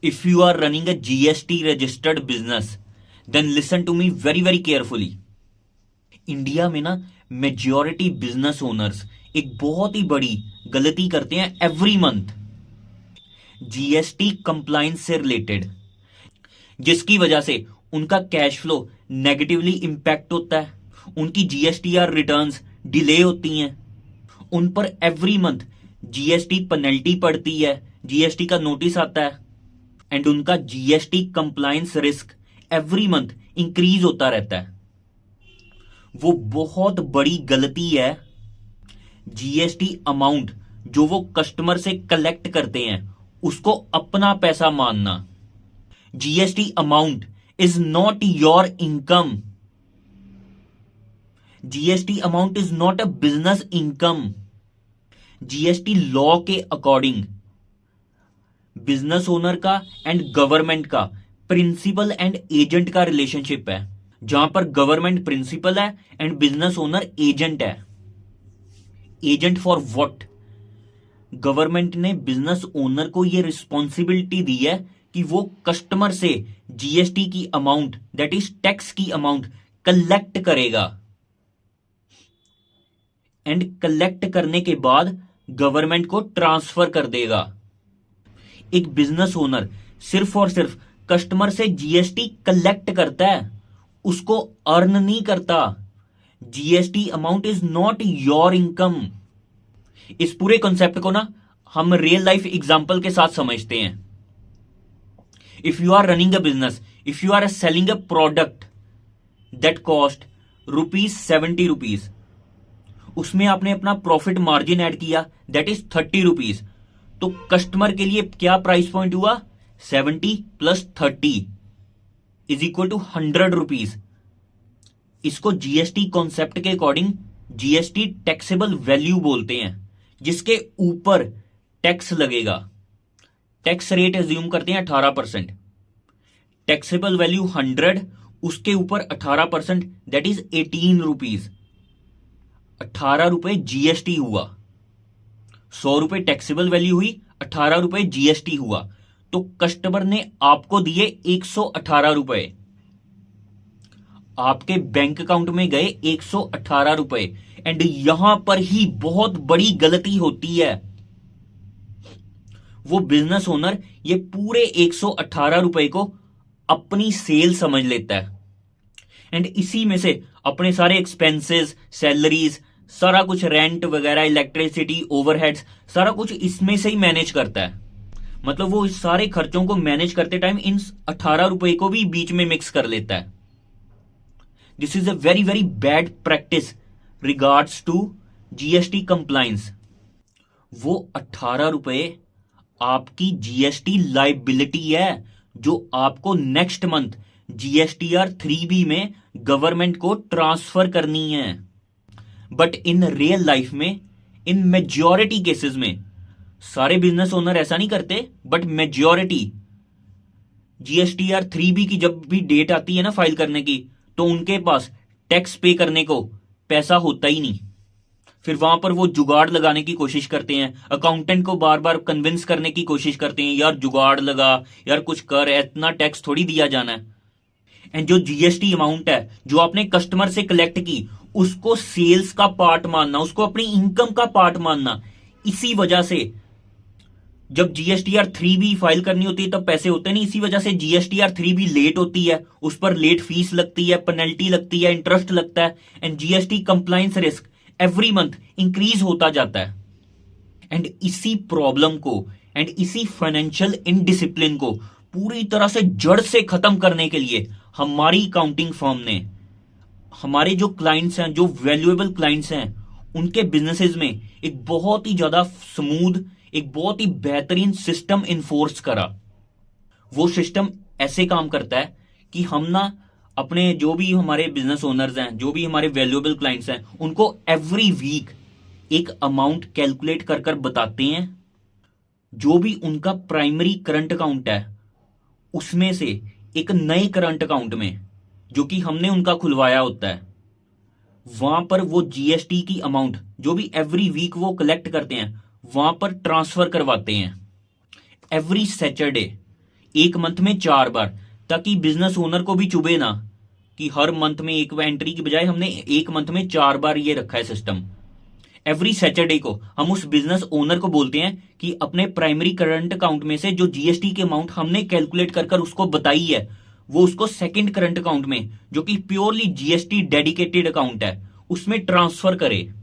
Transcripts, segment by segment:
If you are running a GST registered business, then listen to me very very carefully. India में ना majority business owners एक बहुत ही बड़ी गलती करते हैं एवरी मंथ जीएसटी कंप्लायंस से रिलेटेड, जिसकी वजह से उनका कैश फ्लो नेगेटिवली इंपैक्ट होता है, उनकी जीएसटीआर रिटर्न्स डिले होती हैं, उन पर एवरी मंथ जीएसटी पेनल्टी पड़ती है, जीएसटी का नोटिस आता है एंड उनका GST compliance risk every month increase होता रहता है। वो बहुत बड़ी गलती है। जीएसटी अमाउंट जो वो कस्टमर से कलेक्ट करते हैं उसको अपना पैसा मानना। GST amount is not your income. GST amount is not a business income. GST law के अकॉर्डिंग बिजनेस ओनर का एंड गवर्नमेंट का प्रिंसिपल एंड एजेंट का रिलेशनशिप है, जहां पर गवर्नमेंट प्रिंसिपल है एंड बिजनेस ओनर एजेंट है। Agent for what? गवर्नमेंट ने बिजनेस ओनर को यह रिस्पॉन्सिबिलिटी दी है कि वो कस्टमर से जीएसटी की अमाउंट, दैट इज टैक्स की अमाउंट कलेक्ट करेगा एंड कलेक्ट करने के बाद गवर्नमेंट को ट्रांसफर कर देगा। एक बिजनेस ओनर सिर्फ और सिर्फ कस्टमर से जीएसटी कलेक्ट करता है, उसको अर्न नहीं करता। GST amount is not your income. इस पूरे कॉन्सेप्ट को ना हम रियल लाइफ एग्जांपल के साथ समझते हैं। If you are running a business, if you are selling a product that cost ₹70, उसमें आपने अपना प्रॉफिट मार्जिन ऐड किया दैट इज ₹30, तो कस्टमर के लिए क्या प्राइस पॉइंट हुआ? 70 + 30 इज इक्वल टू ₹100। इसको जीएसटी कॉन्सेप्ट के अकॉर्डिंग जीएसटी टैक्सेबल वैल्यू बोलते हैं, जिसके ऊपर टैक्स लगेगा। टैक्स रेट एज्यूम करते हैं 18%, टैक्सेबल वैल्यू 100, उसके ऊपर 18% दैट इज ₹18। ₹18 जीएसटी हुआ, ₹100 टैक्सेबल वैल्यू हुई, ₹18 जीएसटी हुआ, तो कस्टमर ने आपको दिए ₹118। आपके बैंक अकाउंट में गए ₹118 एंड यहां पर ही बहुत बड़ी गलती होती है। वो बिजनेस ओनर ये पूरे ₹118 को अपनी सेल समझ लेता है एंड इसी में से अपने सारे एक्सपेंसेस, सैलरीज, सारा कुछ रेंट वगैरह, इलेक्ट्रिसिटी, ओवरहेड्स, सारा कुछ इसमें से ही मैनेज करता है। मतलब वो इस सारे खर्चों को मैनेज करते टाइम इन ₹18 को भी बीच में मिक्स कर लेता है। This is a very very bad practice regards to GST compliance. वो ₹18 आपकी जीएसटी लाइबिलिटी है जो आपको नेक्स्ट मंथ जीएसटीआर 3B में गवर्नमेंट को ट्रांसफर करनी है। बट इन रियल लाइफ में, इन मेजॉरिटी केसेस में, सारे बिजनेस ओनर ऐसा नहीं करते, बट मेजॉरिटी जीएसटीआर 3B की जब भी डेट आती है ना फाइल करने की, तो उनके पास टैक्स पे करने को पैसा होता ही नहीं। फिर वहां पर वो जुगाड़ लगाने की कोशिश करते हैं, अकाउंटेंट को बार बार कन्विंस करने की कोशिश करते हैं, यार जुगाड़ लगा, यार कुछ कर, इतना टैक्स थोड़ी दिया जाना है। एंड जो जीएसटी अमाउंट है जो आपने कस्टमर से कलेक्ट की, उसको सेल्स का पार्ट मानना, उसको अपनी इनकम का पार्ट मानना। इसी वजह से जब जीएसटीआर 3B फाइल करनी होती है तब पैसे होते नहीं, इसी वजह से जीएसटीआर 3B लेट होती है, उस पर लेट फीस लगती है, पेनल्टी लगती है, इंटरेस्ट लगता है and GST compliance risk every month increase होता जाता है। एंड इसी प्रॉब्लम को एंड इसी फाइनेंशियल इनडिसिप्लिन को पूरी तरह से जड़ से खत्म करने के लिए हमारी अकाउंटिंग फर्म ने हमारे जो क्लाइंट्स हैं, जो वैल्यूएबल क्लाइंट्स हैं, उनके बिजनेसेस में एक बहुत ही ज्यादा स्मूथ, एक बहुत ही बेहतरीन सिस्टम इन्फोर्स करा। वो सिस्टम ऐसे काम करता है कि हम ना अपने जो भी हमारे बिजनेस ओनर्स हैं, जो भी हमारे वैल्यूएबल क्लाइंट्स हैं, उनको एवरी वीक एक अमाउंट कैलकुलेट कर कर बताते हैं। जो भी उनका प्राइमरी करंट अकाउंट है उसमें से एक नए करंट अकाउंट में जो कि हमने उनका खुलवाया होता है, वहां पर वो जीएसटी की अमाउंट जो भी एवरी वीक वो कलेक्ट करते हैं वहां पर ट्रांसफर करवाते हैं। एवरी सैटरडे एक मंथ में 4 बार, ताकि बिजनेस ओनर को भी चुभे ना कि हर मंथ में एक एंट्री की बजाय हमने एक मंथ में 4 बार ये रखा है सिस्टम। एवरी सैटरडे को हम उस बिजनेस ओनर को बोलते हैं कि अपने प्राइमरी करंट अकाउंट में से जो जीएसटी की अमाउंट हमने कैलकुलेट कर उसको बताई है, वो उसको सेकंड करंट अकाउंट में, जो कि प्योरली जीएसटी डेडिकेटेड अकाउंट है, उसमें ट्रांसफर करे।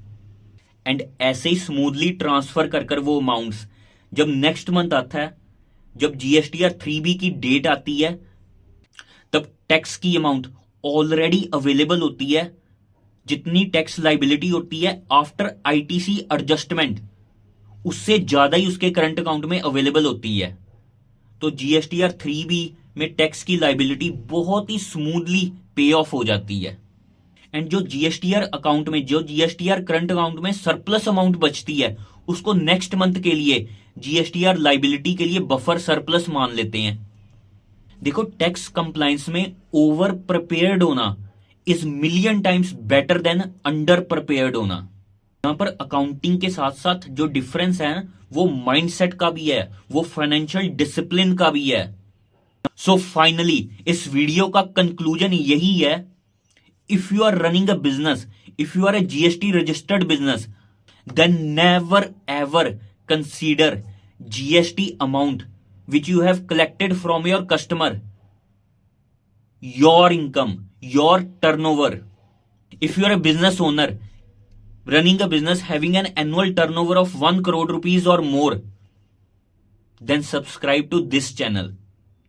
एंड ऐसे ही स्मूथली ट्रांसफर कर वो अमाउंट्स जब नेक्स्ट मंथ आता है, जब जीएसटीआर 3B की डेट आती है, तब टैक्स की अमाउंट ऑलरेडी अवेलेबल होती है। जितनी टैक्स लाइबिलिटी होती है आफ्टर आईटीसी एडजस्टमेंट, उससे ज्यादा ही उसके करंट अकाउंट में अवेलेबल होती है। तो जीएसटीआर 3B में टैक्स की लाइबिलिटी बहुत ही स्मूथली पे ऑफ हो जाती है। एंड जो जीएसटीआर अकाउंट में, जो जीएसटीआर करंट अकाउंट में सरप्लस अमाउंट बचती है, उसको नेक्स्ट मंथ के लिए जीएसटीआर लाइबिलिटी के लिए बफर सरप्लस मान लेते हैं। देखो, टैक्स कंप्लायंस में ओवर प्रिपेयर्ड होना is million times better than under prepared होना। यहां पर अकाउंटिंग के साथ साथ जो डिफरेंस है वो माइंडसेट का भी है, वो फाइनेंशियल डिसिप्लिन का भी है। सो फाइनली इस वीडियो का कंक्लूजन यही है, if you are running a business, if you are a GST registered business, then never ever consider GST amount which you have collected from your customer, your income, your turnover. If you are a business owner running a business having an annual turnover of 1 crore rupees or more, then subscribe to this channel.